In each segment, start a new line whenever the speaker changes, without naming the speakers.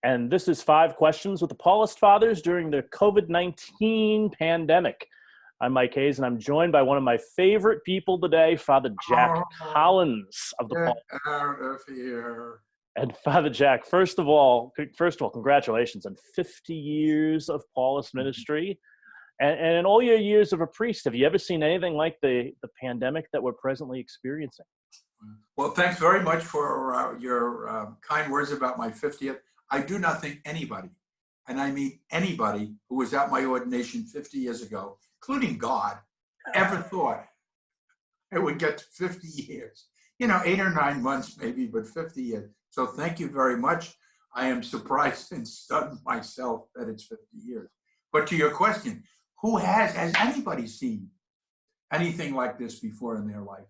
And this is 5 questions with the Paulist Fathers during the COVID-19 pandemic. I'm Mike Hayes, and I'm joined by one of my favorite people today, Father Jack Collins of the Paulist.
Out of here.
And Father Jack, first of all, congratulations on 50 years of Paulist ministry. And in all your years of a priest, have you ever seen anything like the pandemic that we're presently experiencing?
Well, thanks very much for your kind words about my 50th. I do not think anybody, and I mean anybody, who was at my ordination 50 years ago, including God, ever thought it would get to 50 years. 8 or 9 months maybe, but 50 years. So thank you very much. I am surprised and stunned myself that it's 50 years. But to your question, has anybody seen anything like this before in their life?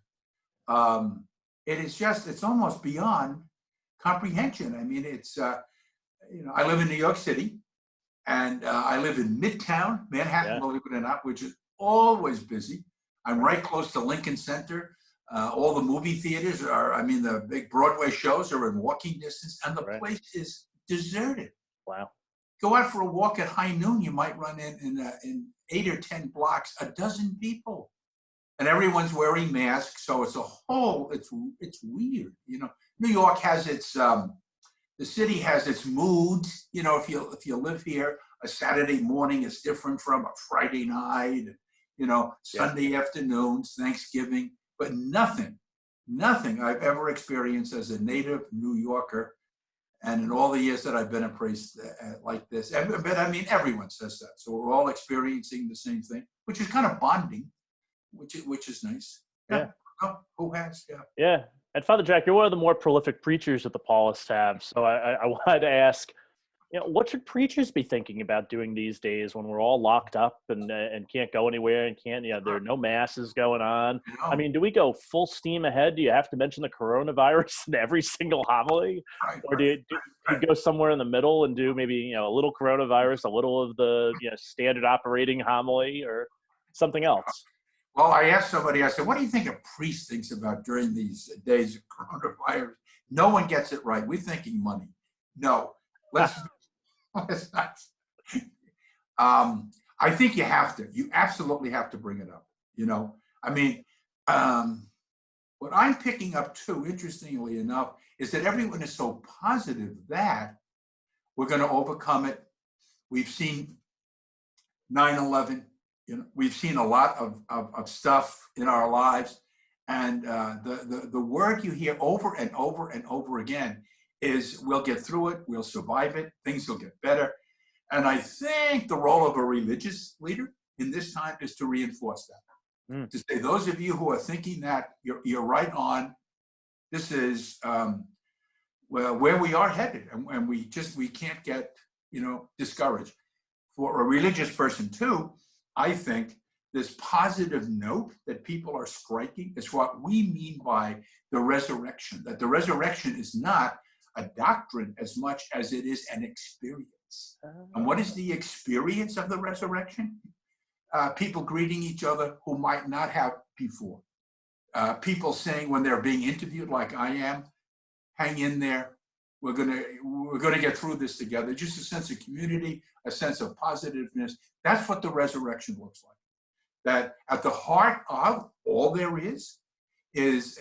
It's almost beyond comprehension. I mean, I live in New York City, and I live in Midtown Manhattan, believe it or not, which is always busy. I'm right close to Lincoln Center. All the movie theaters the big Broadway shows are in walking distance, and the place is deserted.
Wow. Go
out for a walk at high noon, you might run in 8 or 10 blocks, a dozen people. And everyone's wearing masks, so it's weird. New York has the city has its moods. If you live here, a Saturday morning is different from a Friday night, Sunday afternoons, Thanksgiving. But nothing I've ever experienced as a native New Yorker, and in all the years that I've been a priest like this. But I mean, everyone says that. So we're all experiencing the same thing, which is kind of bonding, which is nice.
Yeah.
Oh, who has? Yeah.
Yeah. And Father Jack, you're one of the more prolific preachers that the Paulists have. So I wanted to ask, what should preachers be thinking about doing these days when we're all locked up and can't go anywhere and there are no masses going on? I mean, do we go full steam ahead? Do you have to mention the coronavirus in every single homily? Or do you go somewhere in the middle and do maybe, a little coronavirus, a little of the standard operating homily, or something else?
Well, I asked somebody, I said, what do you think a priest thinks about during these days of coronavirus? No one gets it right. We're thinking money. No, let's not. I think you absolutely have to bring it up. What I'm picking up too, interestingly enough, is that everyone is so positive that we're going to overcome it. We've seen 9/11. We've seen a lot of stuff in our lives, and the word you hear over and over and over again is, we'll get through it, we'll survive it, things will get better. And I think the role of a religious leader in this time is to reinforce that. To say, those of you who are thinking that, you're right on. This is where we are headed, and we can't get discouraged. For a religious person too, I think this positive note that people are striking is what we mean by the resurrection, that the resurrection is not a doctrine as much as it is an experience. And what is the experience of the resurrection? People greeting each other who might not have before. People saying, when they're being interviewed like I am, hang in there. We're gonna get through this together. Just a sense of community, a sense of positiveness. That's what the resurrection looks like. That at the heart of all there is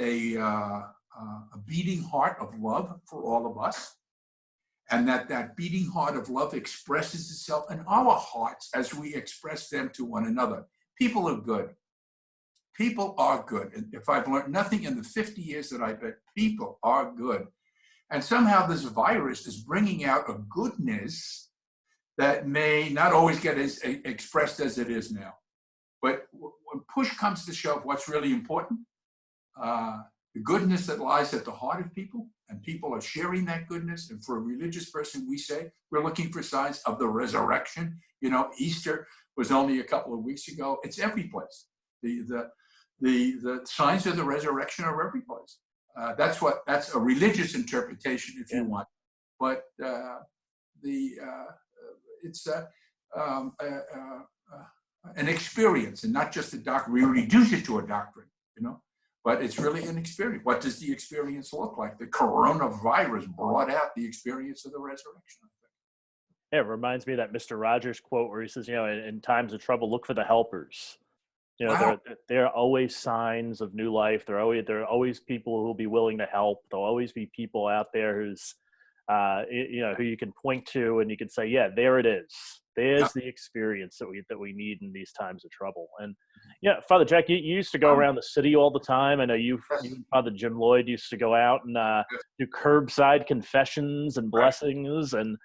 a beating heart of love for all of us, and that beating heart of love expresses itself in our hearts as we express them to one another. People are good. People are good. And if I've learned nothing in the 50 years that I've been, people are good. And somehow this virus is bringing out a goodness that may not always get as expressed as it is now. But when push comes to shove, what's really important, the goodness that lies at the heart of people, and people are sharing that goodness. And for a religious person, we say we're looking for signs of the resurrection. Easter was only a couple of weeks ago. It's every place. The signs of the resurrection are every place. That's a religious interpretation, if you want. But it's an experience, and not just a doctrine. We reduce it to a doctrine, but it's really an experience. What does the experience look like? The coronavirus brought out the experience of the resurrection, I think.
Yeah, it reminds me of that Mr. Rogers quote where he says, in times of trouble, look for the helpers.
Wow.
There are always signs of new life. There are always people who will be willing to help. There'll always be people out there who you can point to and you can say, yeah, there it is.
Yeah.
There's the experience that we need in these times of trouble. And yeah, Father Jack, you used to go around the city all the time. I know you and Father Jim Lloyd used to go out and do curbside confessions and
Right.
blessings and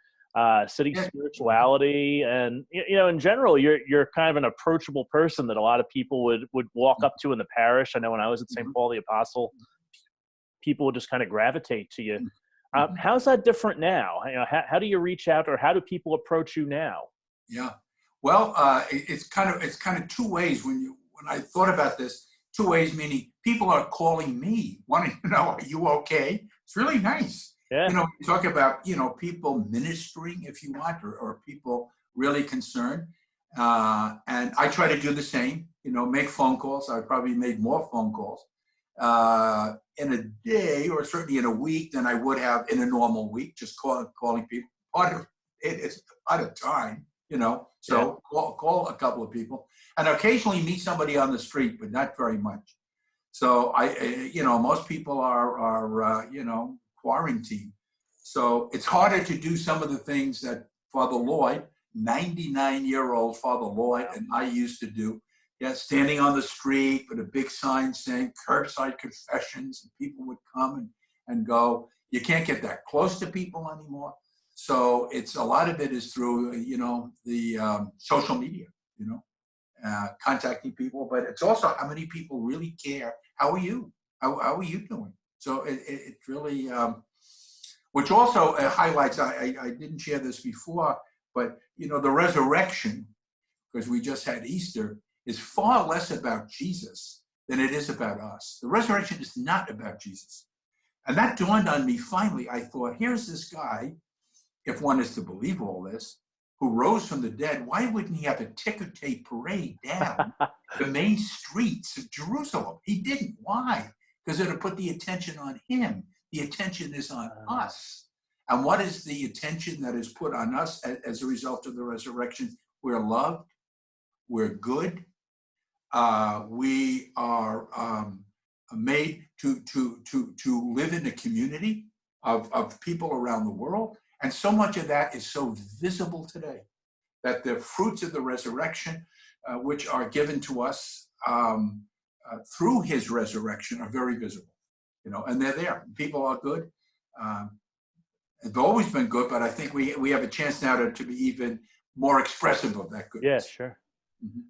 city
Yeah.
spirituality. And in general, you're kind of an approachable person that a lot of people would walk up to in the parish. I know when I was at St. Paul the Apostle, people would just kind of gravitate to you. How's that different now? How do you reach out, or how do people approach you now?
Yeah. Well, it's kind of two ways when I thought about this. Two ways, meaning people are calling me, wanting to know, are you okay? It's really nice.
Yeah.
You talk about, people ministering, if you want, or people really concerned. And I try to do the same, make phone calls. I probably made more phone calls in a day, or certainly in a week, than I would have in a normal week, just calling people. Part of it is out of time, so call a couple of people, and occasionally meet somebody on the street, but not very much. So most people are quarantined. So it's harder to do some of the things that Father Lloyd, 99-year-old Father Lloyd, and I used to do. Yeah, standing on the street with a big sign saying curbside confessions, and people would come and go. You can't get that close to people anymore. So a lot of it is through, the social media, contacting people, but it's also how many people really care. How are you? How are you doing? So it really, which also highlights, I didn't share this before, but, the resurrection, because we just had Easter, is far less about Jesus than it is about us. The resurrection is not about Jesus. And that dawned on me finally. I thought, here's this guy, if one is to believe all this, who rose from the dead. Why wouldn't he have a ticker tape parade down the main streets of Jerusalem? He didn't. Why? Because it would put the attention on him. The attention is on us. And what is the attention that is put on us as a result of the resurrection? We're loved. We're good. We are made to live in a community of people around the world. And so much of that is so visible today that the fruits of the resurrection, which are given to us through his resurrection, are very visible, and they're there. People are good. They've always been good, but I think we have a chance now to be even more expressive of that goodness.
Yeah, sure.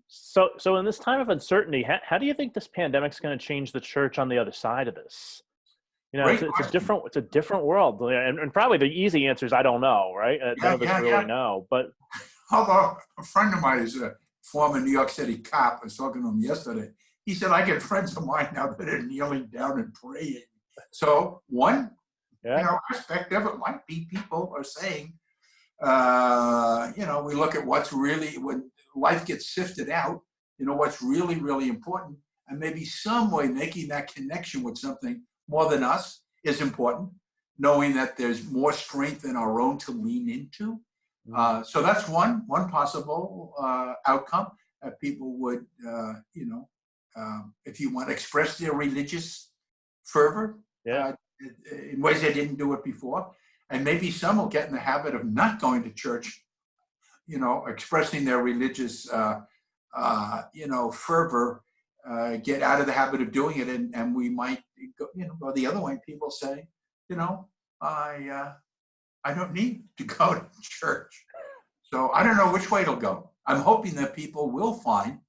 So in this time of uncertainty, how do you think this pandemic's going to change the church on the other side of this? It's a different world, and probably the easy answer is I don't know, right? None of us really know. But
although a friend of mine is a former New York City cop, I was talking to him yesterday. He said, I get friends of mine now that are kneeling down and praying. So one aspect of it might be people are saying, we look at what's really, when life gets sifted out, what's really, really important, and maybe some way making that connection with something more than us is important, knowing that there's more strength in our own to lean into. So that's one possible outcome, that people would, if you want to express their religious fervor in ways they didn't do it before. And maybe some will get in the habit of not going to church, expressing their religious, fervor, get out of the habit of doing it. And we might go the other way. People say, I don't need to go to church. So I don't know which way it'll go. I'm hoping that people will find,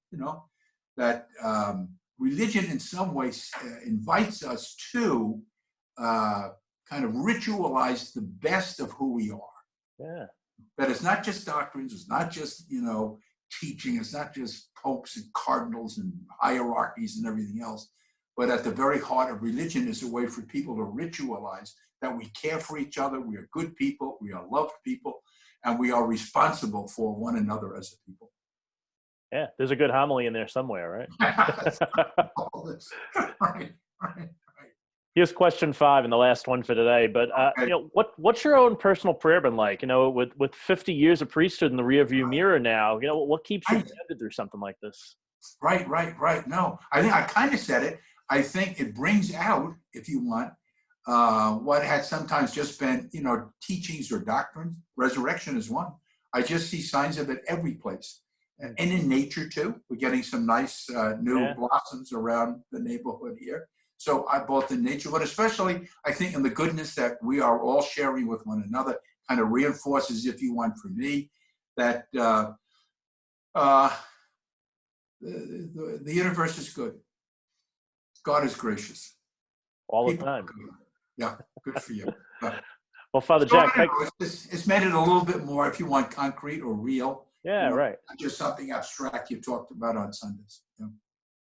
that religion in some ways invites us to kind of ritualize the best of who we are.
Yeah.
That it's not just doctrines, it's not just, teaching, it's not just popes and cardinals and hierarchies and everything else, but at the very heart of religion is a way for people to ritualize that we care for each other, we are good people, we are loved people, and we are responsible for one another as a people.
Yeah, there's a good homily in there somewhere, right?
Right.
Here's question 5 and the last one for today. But
Okay.
what's your own personal prayer been like? With 50 years of priesthood in the rearview mirror now, what keeps you
Right,
grounded through something like this?
right. No, I think I kind of said it. I think it brings out, if you want, what had sometimes just been, teachings or doctrines. Resurrection is one. I just see signs of it every place. And in nature too. We're getting some nice new blossoms around the neighborhood here. So both in nature, but especially I think in the goodness that we are all sharing with one another, kind of reinforces, if you want, for me, that the universe is good. God is gracious.
All the
People are
time.
good. Yeah, good for you.
Well, Father
So I
Jack,
don't know, it's made it a little bit more, if you want, concrete or real.
yeah, right.
Not just something abstract you talked about on Sundays.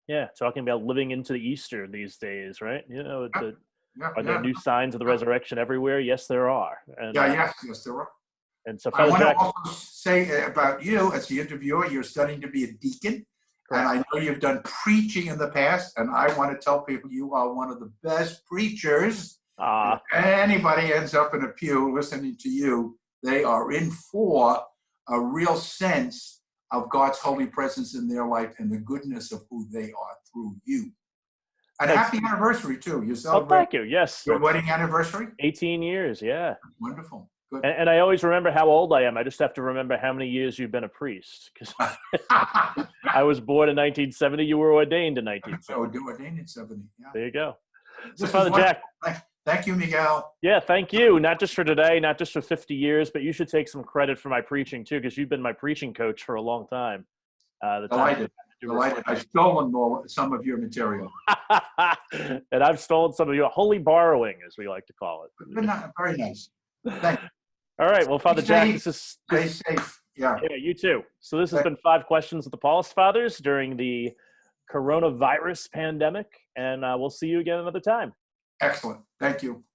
Yeah, talking about living into the Easter these days, right? Are there
Yeah.
new signs of the resurrection everywhere? Yes, there are. And
Yes, there are.
and so,
I
Father
want to
Jack,
also say about you as the interviewer, you're studying to be a deacon. And
correct.
I know you've done preaching in the past, and I want to tell people you are one of the best preachers. If anybody ends up in a pew listening to you, they are in for a real sense of God's holy presence in their life and the goodness of who they are through you. And
Thanks.
happy anniversary, too. You
Oh,
celebrate
thank you. Yes,
your
that's
wedding anniversary?
18 years. Yeah.
Wonderful. Good.
And I always remember how old I am. I just have to remember how many years you've been a priest. Because I was born in 1970. You were ordained in 1970.
Ordained in 70. Yeah.
There you go. So,
This
Father
is
Jack.
Thank you, Miguel.
Yeah, thank you. Not just for today, not just for 50 years, but you should take some credit for my preaching too, because you've been my preaching coach for a long time.
Delighted. I've stolen some of your material.
And I've stolen some of your holy borrowing, as we like to call it.
Very nice. Thanks.
All right. Well, Father Jack,
Stay safe. Yeah.
Yeah, you too. So this has been 5 questions with the Paulist Fathers during the coronavirus pandemic, and we'll see you again another time.
Excellent. Thank you.